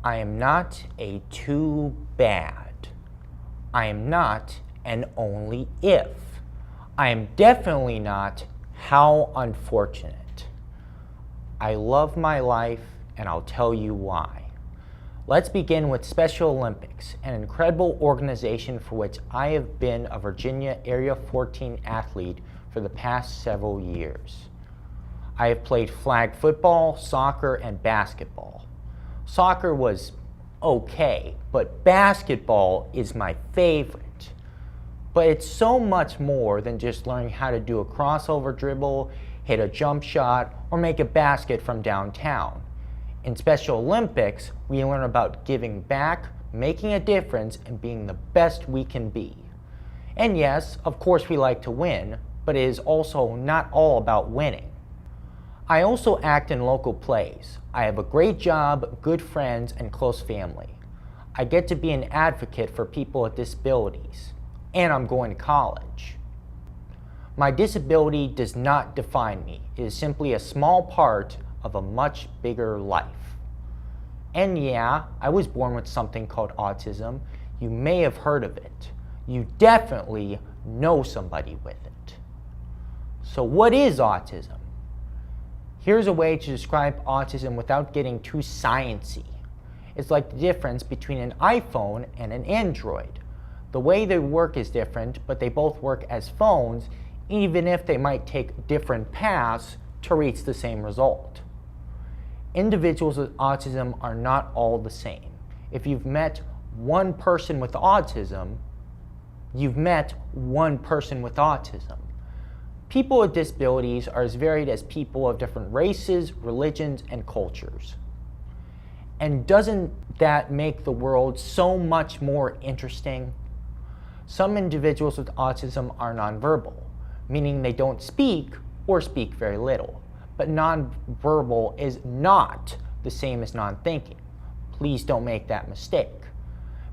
I am not a too bad. I am not an only if. I am definitely not how unfortunate. I love my life, and I'll tell you why. Let's begin with Special Olympics, an incredible organization for which I have been a Virginia Area 14 athlete for the past several years. I have played flag football, soccer, and basketball. Soccer was okay, but basketball is my favorite. But it's so much more than just learning how to do a crossover dribble, hit a jump shot, or make a basket from downtown. In Special Olympics, we learn about giving back, making a difference, and being the best we can be. And yes, of course we like to win, but it is also not all about winning. I also act in local plays. I have a great job, good friends, and close family. I get to be an advocate for people with disabilities, and I'm going to college. My disability does not define me. It is simply a small part of a much bigger life. And yeah, I was born with something called autism. You may have heard of it. You definitely know somebody with it. So what is autism? Here's a way to describe autism without getting too sciencey. It's like the difference between an iPhone and an Android. The way they work is different, but they both work as phones, even if they might take different paths to reach the same result. Individuals with autism are not all the same. If you've met one person with autism, you've met one person with autism. People with disabilities are as varied as people of different races, religions, and cultures. And doesn't that make the world so much more interesting? Some individuals with autism are nonverbal, meaning they don't speak or speak very little. But nonverbal is not the same as non-thinking. Please don't make that mistake.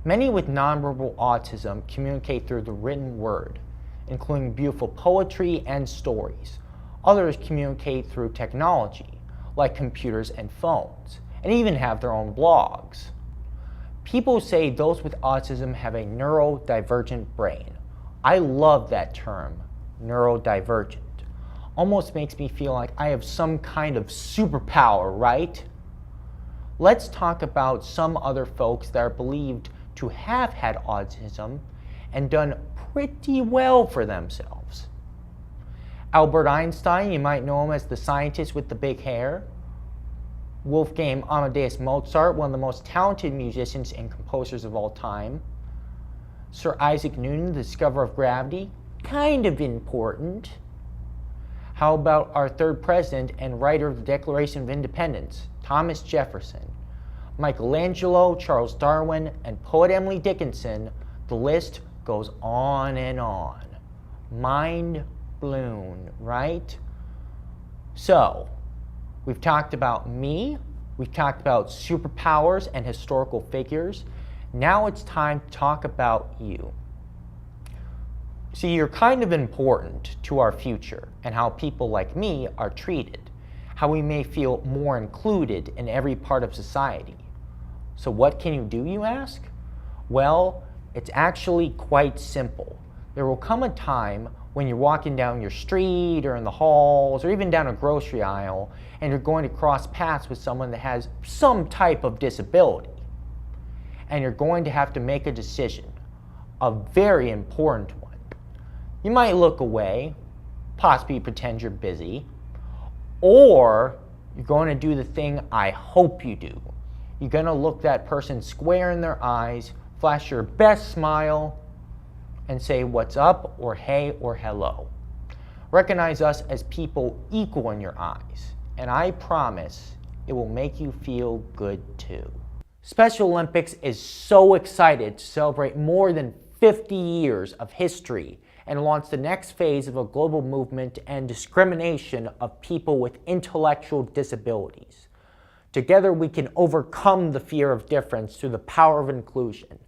Many with nonverbal autism communicate through the written word, including beautiful poetry and stories. Others communicate through technology, like computers and phones, and even have their own blogs. People say those with autism have a neurodivergent brain. I love that term, neurodivergent. Almost makes me feel like I have some kind of superpower, right? Let's talk about some other folks that are believed to have had autism and done pretty well for themselves. Albert Einstein, you might know him as the scientist with the big hair. Wolfgang Amadeus Mozart, one of the most talented musicians and composers of all time. Sir Isaac Newton, the discoverer of gravity, kind of important. How about our third president and writer of the Declaration of Independence, Thomas Jefferson, Michelangelo, Charles Darwin, and poet Emily Dickinson? The list goes on and on. Mind blown, right? So, we've talked about me, we've talked about superpowers and historical figures. Now it's time to talk about you. See, you're kind of important to our future and how people like me are treated, how we may feel more included in every part of society. So what can you do, you ask? Well, it's actually quite simple. There will come a time when you're walking down your street or in the halls or even down a grocery aisle and you're going to cross paths with someone that has some type of disability. And you're going to have to make a decision, a very important one. You might look away, possibly pretend you're busy, or you're going to do the thing I hope you do. You're going to look that person square in their eyes, flash your best smile, and say what's up or hey or hello. Recognize us as people equal in your eyes, and I promise it will make you feel good too. Special Olympics is so excited to celebrate more than 50 years of history and launch the next phase of a global movement and discrimination of people with intellectual disabilities. Together we can overcome the fear of difference through the power of inclusion.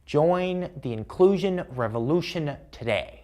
Join the inclusion revolution today.